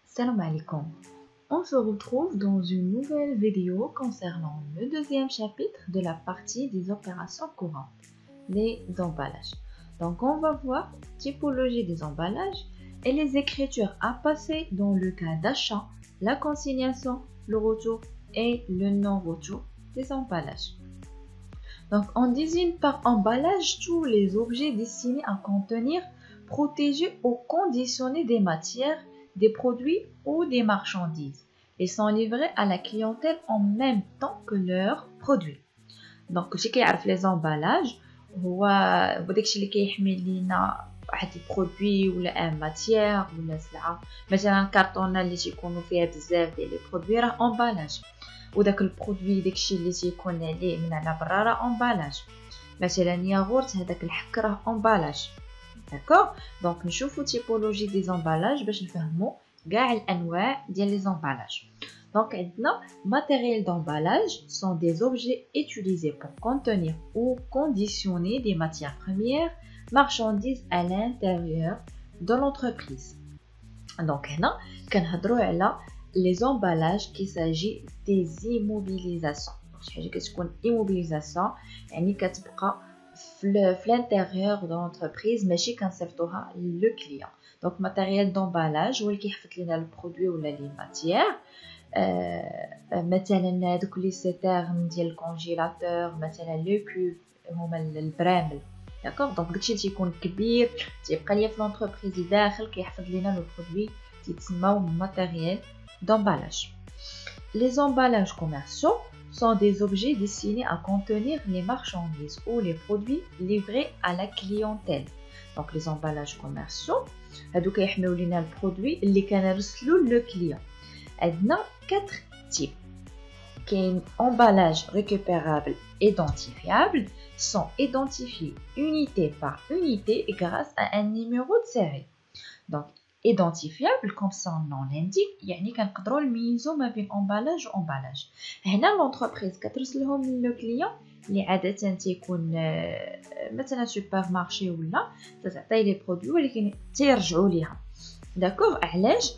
Salam alaikum. On se retrouve dans une nouvelle vidéo concernant le deuxième chapitre de la partie des opérations courantes, les emballages. Donc on va voir typologie des emballages et les écritures à passer dans le cas d'achat, la consignation, le retour et le non-retour des emballages. Donc on désigne par emballage tous les objets destinés à contenir, protéger ou conditionner des matières, des produits ou des marchandises et sont livrés à la clientèle en même temps que leurs produits. Donc ce qui يعرف les emballages هو داكشي اللي كيحمل لينا واحد البرودوي ولا ماتيير ولا سلعه، مثلا كارطونه اللي تيكونوا فيها بزاف ديال لي برودوي راه امبالاج، وداك البرودوي داكشي اللي تيكون عليه من على برا راه امبالاج، مثلا ياغورت هذاك الحك راه امبالاج. D'accord? Donc نشوفوا typologie des emballages باش نفهموا كاع الانواع ديال les emballages. Donc عندنا matériel d'emballage sont des objets utilisés pour contenir ou conditionner des matières premières, marchandises à l'intérieur de l'entreprise. Donc هنا كنهضروا على les emballages qui s'agit des immobilisations. شي حاجه كتكون immobilisation يعني كتبقى في l'intérieur de l'entreprise ماشي كنصيفطوها لو كليون. دونك matériel d'emballage هو اللي كيحفظ لنا البرودوي ولا لي ماتيير، مثلا دوك لي سيتيرن ديال الكونجيلاتور، مثلا لو كوف هما البرامل. داكوغ دونك داكشي اللي تيكون كبير تيبقى ليا في لونتربريز داخل كيحفظ لنا لو برودوي تيتسموا matériel d'emballage. Les emballages commerciaux sont des objets destinés à contenir les marchandises ou les produits livrés à la clientèle. Donc les emballages commerciaux هادو كيحملوا لينا البرودوي اللي كنرسلوا لو كليون. عندنا 4 types. كاين emballage récupérable identifiable sont identifiés unité par unité grâce à un numéro de série. Donc identifiable comme son nom l'indique يعني كنقدروا نميزوا ما بين emballage و emballage. هنا l'entreprise كترسلهم للو كليون اللي عاده تيكون مثلا سوبر مارشي ولا تعطي لي برودوي ولكن تيرجعوا ليها. داكوغ علاش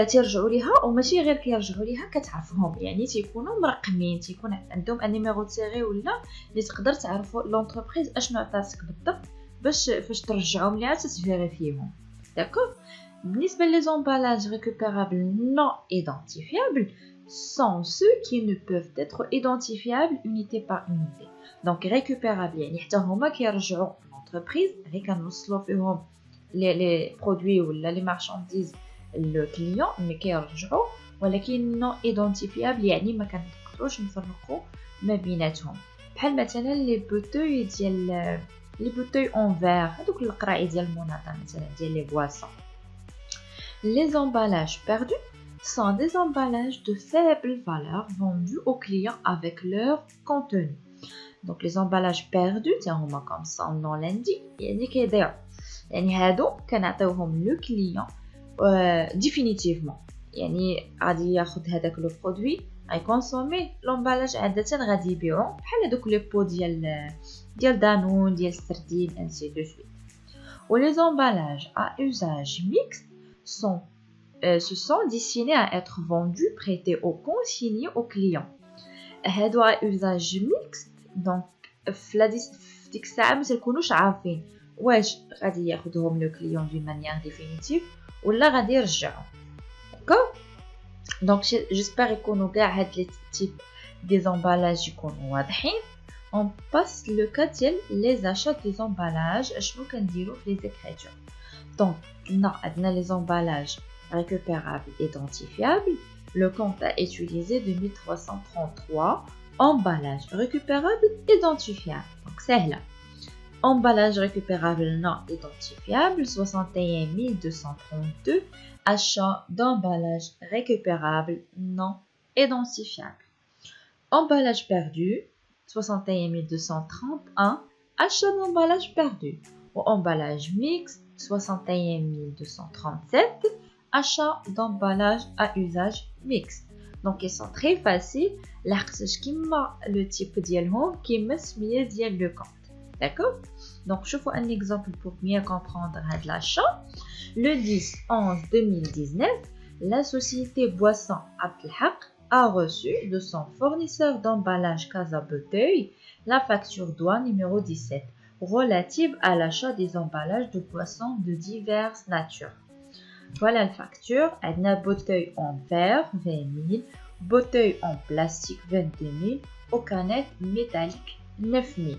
تيرجعوا ليها وماشي غير كيرجعوا ليها كتعرفهم، يعني تيكونوا مرقمين، تيكون عندهم ان نيميرو دو سيري ولا اللي تقدر تعرفوا لونتربريز اشنو عطاتك بالضبط باش فاش ترجعهم ليها تفيريفيهم. داكوغ بالنسبه لي زومبالاج récupérables non identifiables sont ceux qui ne peuvent être identifiables unité par unité. donc récupérables يعني حتى هما كيرجعوا لونتربريز اللي كنوصلوا فيهم لي برودوي ولا لي مارشانديز لو كليون مي كيرجعوا، ولكن نو ايدونتيفيابل يعني ما كنقدروش نفرقوا ما بيناتهم. بحال مثلا لي بوتوي ديال لي بوتوي اون فير، هذوك القراعي ديال المناطه مثلا ديال لي بواسون. Les emballages perdus sont des emballages de faible valeur vendus aux clients avec leur contenu. Donc les emballages perdus هما comme son nom l'indique يعني كيضيعوا، يعني هادو كنعطيوهم لو كليون définitivement، يعني غادي ياخذ هذاك لو برودوي غيكونسومي لومبالاج عاده غادي يبيعو بحال هذوك لي بو ديال دانون ديال السردين انسي دو سويت. و les emballages à usage mixte se sont destinés à être vendus, prêtés ou consignés aux clients. هادو à usage mixte donc في ديك الساعه ما تكونوش عارفين واش غادي ياخذهم لو كليون دون مانيير ديفينيتيف ولا غادي يرجعوا. داكوغ دونك جيسبر يكونوا كاع هاد لي تيب دي زومبالاج يكونوا واضحين. on passe le cas ديال les achats des emballages اشنو كنديروا في لي زيكريتور. donc عندنا les emballages récupérables identifiables. le compte a utilisé 2333 emballage récupérable identifiable. donc سهله. emballage récupérable non identifiable 61232 achat d'emballage récupérable non identifiable. emballage perdu 61231 achat d'emballage perdu. ou emballage mixte 61237 achat d'emballage à usage mixte. donc ils sont très faciles لحقاش كيما لو تيب ديالهم كيما السميه ديال لو كونت. D'accord? Donc, je vous un exemple pour mieux comprendre l'achat. Le 10/11/2019, la société Boisson Abdelhaq a reçu de son fournisseur d'emballage Casa Bouteille la facture douane numéro 17 relative à l'achat des emballages de boissons de diverses natures. Voilà la facture. On a bouteille en verre 20 000, bouteille en plastique 22 000, aux canettes métalliques 9 000.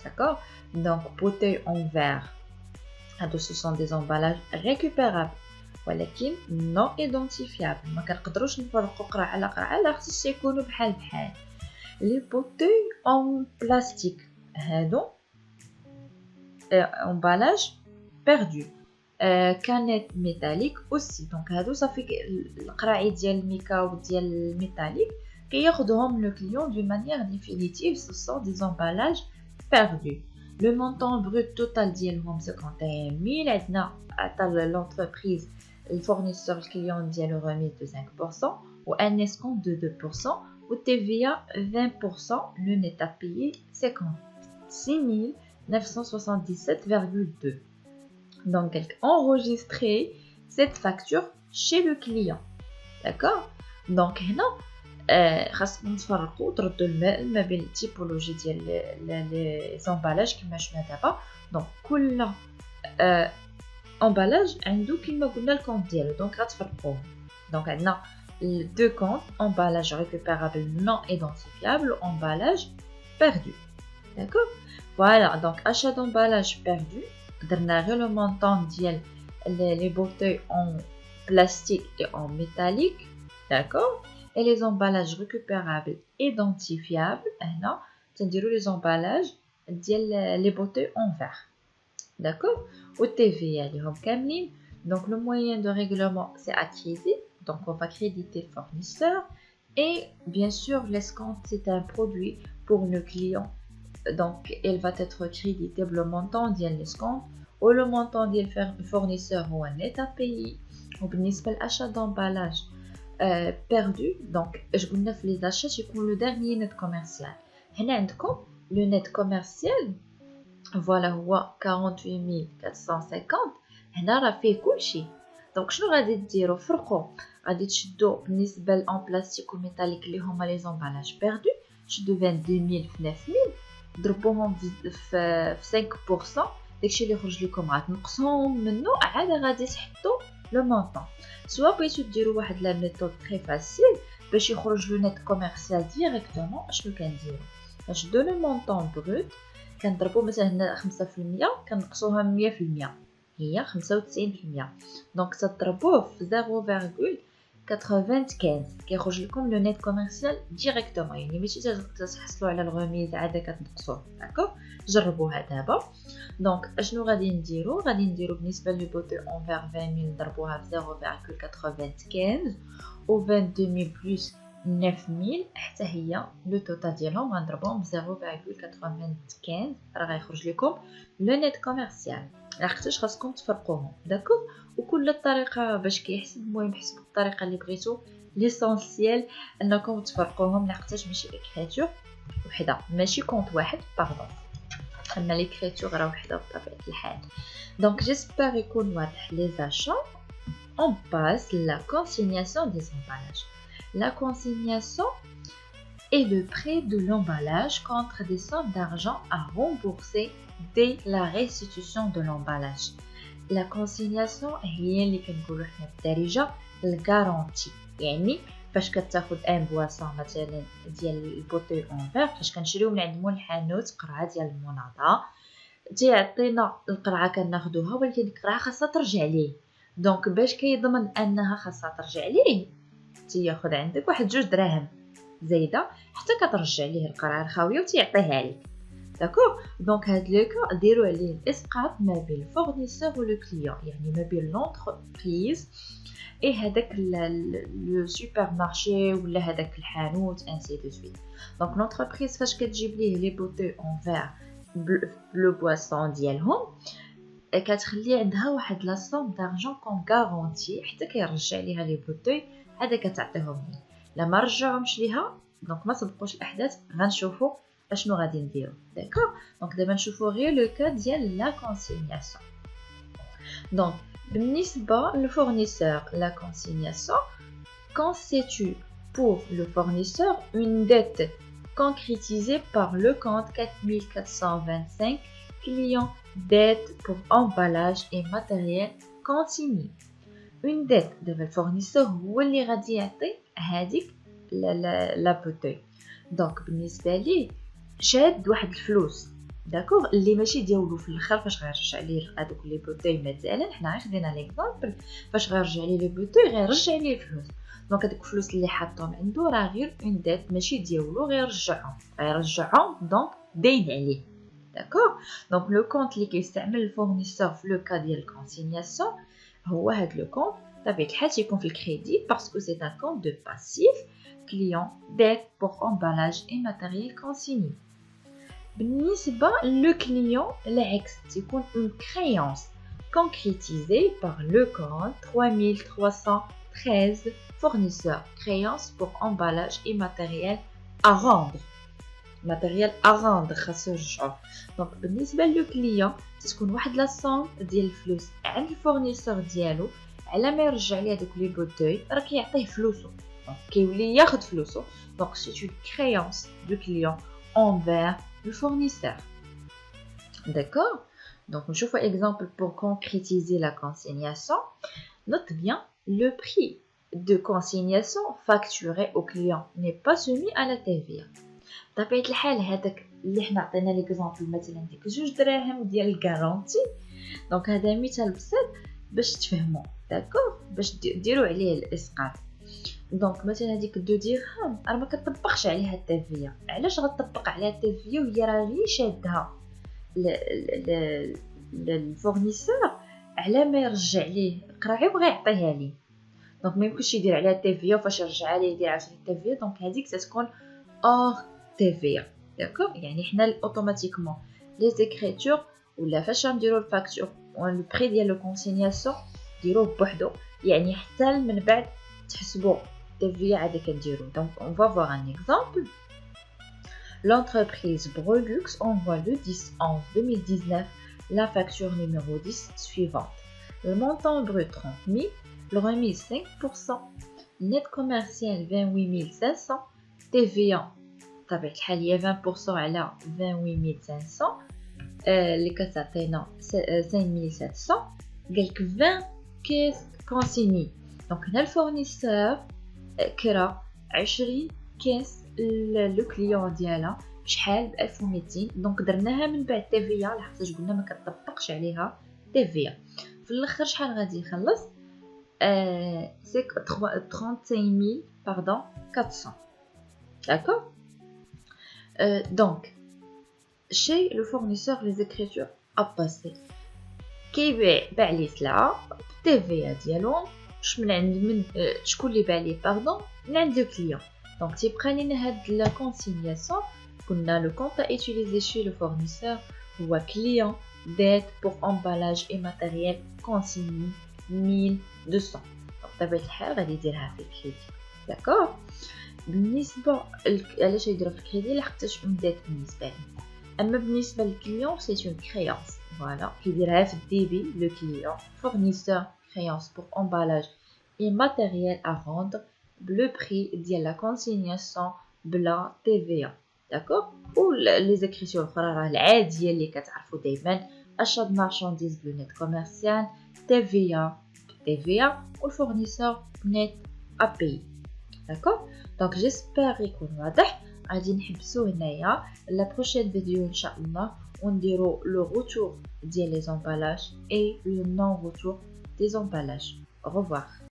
D'accord? Donc, bouteille en verre, ce sont des emballages récupérables ولكن non identifiables. ما كنقدروش نفرقوا قرعه على قرعه، لا خصش يكونوا بحال بحال. Les bouteilles en plastique هادو emballage perdu. Canette métallique aussi. Donc هادو صافي القراعي ديال الميكا وديال الميتاليك كياخذهم le client d'une manière définitive. Ce sont des emballages perdus. Le montant brut total ديالهم 51 000. عندنا عطا l'entreprise le fournisseur le client ديالو remise de 5% ou un escompte de 2% ou TVA 20%. Le net à payer 56 977,2. Donc, enregistrer cette facture chez le client. D'accord? Donc, هنا خاصكم تفرقوا تردوا المال ما بين التيبولوجي ديال لي زامبالاج كما شفنا دابا. دونك كل emballage عنده كما قلنا الكونت ديالو. دونك غتفرقوهم. دونك عندنا deux comptes, emballage récupérable non identifiable, emballage perdu. D'accord? Voilà, donc achat d'emballage perdu. درنا غير le montant ديال les bouteilles en plastique et en métallique. D'accord? Et les emballages récupérables identifiables, هنا تنديروا les emballages ديال les bouteilles en verre. D'accord? Au TVA ليهم كاملين. Donc le moyen de règlement c'est à crédit. Donc on va créditer le fournisseur. Et bien sûr l'escompte c'est un produit pour le client. Donc il va être crédité le montant ديال l'escompte ou le montant ديال le fournisseur هو net à payer. وبالنسبة للأشياء d'emballage perdu, donc je قلنا في les achats يكون le dernier net commercial. هنا عندكم le net commercial voilà هو 48 450. هنا راه فيه كلشي. دونك شنو غادي ديروا؟ فرقوا، غادي تشدوا بالنسبه لان بلاستيك وميتاليك اللي هما لي زامبالاج بيردو، تشدوا 22000 في 9000 ضربوهم في 5%. داكشي اللي يخرج لكم غتنقصوهم منه، عاد غادي تحطوا لو مونطون. سوا بغيتو ديروا واحد لا ميثود تري فاسيل باش يخرج لو نيت كوميرسيال ديريكتومون. اشنو كنديروا؟ كنشدوا لو مونطون بروت، كنضربوا مثلا هنا 5% كنقصوها 100%، هي 95%. دونك تضربوه في 0.95 كيخرج لكم لو نيت كوميرسيال ديريكتومون. يعني ماشي تحصلوا على الغميز عاد كتنقصوه. داكوغ؟ جربوها دابا. دونك اشنو غادي نديرو؟ غادي نديرو بالنسبه لي بوتي اون فير 20000 نضربوها في 0.95 و 22000 بلس 9000 حتى هي لو توتال ديالهم غنضربوهم ب 0.95 راه غيخرج لكم لو نيت كوميرسيال. عرفتوش خاصكم تفرقوهم. داكوغ؟ وكل طريقه باش كيحسب، المهم حسبوا الطريقه اللي بغيتو. ليسونسيال انكم تفرقوهم، لحقاش ماشي اكريتور وحده، ماشي كونط واحد باردون، اما ليكريتور راه وحده بطبيعه الحال. دونك جيسبر يكون واضح. لي زاشا on passe la consignation des emballages. La consignation est le prêt de l'emballage contre des sommes d'argent à rembourser dès la restitution de l'emballage. La consignation هي اللي كنقولوا حنا بالدارجه الغارونتي. يعني فاش كتاخذ ان بواسون مثلا ديال البوتي اون فير، فاش كنشريو من عند مول الحانوت قرعه ديال المناضه تيعطينا القرعه كناخذوها، ولكن القرعه خاصها ترجع ليه. دونك باش كيضمن انها خاصها ترجع ليه تياخذ عندك واحد 2 دراهم زايده حتى كترجع ليه القرعه الخاويه وتيعطيها لك. داكوغ؟ دونك هاد لو كا ديروا عليه الاسقاط ما بين الفورنيسور و لو كليون، يعني ما بين لونتربريز اي هذاك لو سوبر مارشي ولا هذاك الحانوت انسي دو سويت. دونك لونتربريز فاش كتجيب ليه لي بوتي اون فير بلو بواسون ديالهم كتخلي عندها واحد لا سوم دارجون كون غارونتي حتى كيرجع ليها لي بوتي عاد كتعطيهم ليه. لما رجعهمش ليها دونك ما سبقوش الاحداث غنشوفوا اشنو غادي نديرو داكوغ. دونك دابا نشوفو غير لو كا ديال لا كونسيغناسيون. دونك بالنسبه للفورنيسور لا كونسيغناسيون constitue pour le fournisseur une dette concrétisée par le compte 4425 client dette pour emballage et matériel consigné. Une dette de le fournisseur هو اللي غادي يعطي هذيك لا بوتي. دونك بالنسبه ليه شاد واحد الفلوس داكوغ اللي ماشي ديالو في الاخر فاش غيرجع ليه هذوك لي بوتي. مثلا حنا غير خدينا ليكزامبل فاش غيرجع ليه لي بوتي غيرجع ليه الفلوس. دونك هذوك الفلوس اللي حاطهم عنده راه غير اون ديت ماشي ديالو غيرجعهم دونك داين عليه داكوغ. دونك لو كونت اللي كيستعمل الفورنيسور في لو كا ديال الكونسيغناسيون هو هذا لو كونت بطبيعه الحال تيكون في الكريدي باسكو سي ان كونت دو باسيف كليون ديت بور امبالاج اي ماتيريال كونسيغني. بالنسبه لو كليون العكس تيكون اون كريونس concrétisée par le compte 3313 fournisseur créance pour emballage et matériel à rendre. Matériel à rendre خاصو يرجعوه. دونك بالنسبه لو كليون تكون واحد لا صوم ديال الفلوس عند الفورنيسور ديالو على ما يرجع ليه هذوك لي بوتوي راه كيعطيه فلوسو دونك كيولي ياخذ فلوسو. دونك سي une créance du client envers le fournisseur. D'accord. Donc, on choisit un exemple pour concrétiser la consignation. Note bien, le prix de consignation facturé au client n'est pas soumis à la TVA. بطبيعة الحال هذاك اللي حنا عطينا ليكزامبل مثلا ديك 2 دراهم ديال الكارونتي. دونك هذا مثال بسيط باش تفهموا داكوغ باش ديروا عليه الاسقاط. دونك مثلا هذيك 2 درهم راه ما كتطبقش عليها التيفيا. علاش غتطبق عليها التيفيا وهي راه غير شادها للفورنيسور على ما يرجع ليه قراعي وغيعطيها ليه. دونك ما يمكنش يدير عليها التيفيا وفاش يرجع ليه يدير عشان التيفيا. دونك هذيك تكون اور تيفيا داكوغ. يعني حنا اوتوماتيكمون لي زيكريتور ولا فاش نديرو الفاكتور لو بري ديال لو كونسيغناسيون ديروه بوحدو يعني حتى من بعد تحسبوا التيفيا عاد كنديرو. دونك اون فا فوار ان اكزامبل. L'entreprise Brolux envoie le 10/11/2019 la facture numéro 10 suivante. Le montant brut 30 000, le remise 5%, net commercial 28 500, TVA طبيعة الحال هي 20% على 28 500 اللي كتعطينا 5700. قالك 20 كيس كونسيني. دونك هنا الفورنيسور كرا 20 كيس لو كليون ديالها بشحال ب 1200. دونك درناها من بعد تيفيا لحقاش قلنا ما كتطبقش عليها تيفيا. في الاخر شحال غادي يخلص سي 35000 باردون 400 داكوغ. دونك chez le fournisseur les écritures à passer باع لي سلعه بالتيفيا ديالهم من عند من شكون اللي باع لي باردون من عند لو كليون. Donc, si vous prenez la consignation, le compte à utiliser chez le fournisseur ou un client d'aide pour emballage et matériel consigné 1200. Donc, vous avez le crédit. D'accord? بالنسبة علاش يديروا في الكريدي لحقاش اون ديت بالنسبة لي. اما بالنسبة للكليون سي اون كريونس فوالا كيديرها في الديبي لو كليون فورنيسور كريونس بور امبالاج اي ماتيريال ا روندر le prix de la consignation بلا TVA d'accord. ou les écritures الاخرى راه العاديه اللي كتعرفوا دائما achat de marchandises بلو net commercial TVA والفورنيسور net à payer d'accord. donc j'espère يكون واضح. غادي نحبسوا هنايا لا بروشين فيديو ان شاء الله ونديروا لو روتور ديال لي امبالاج et le non retour des emballages. au revoir.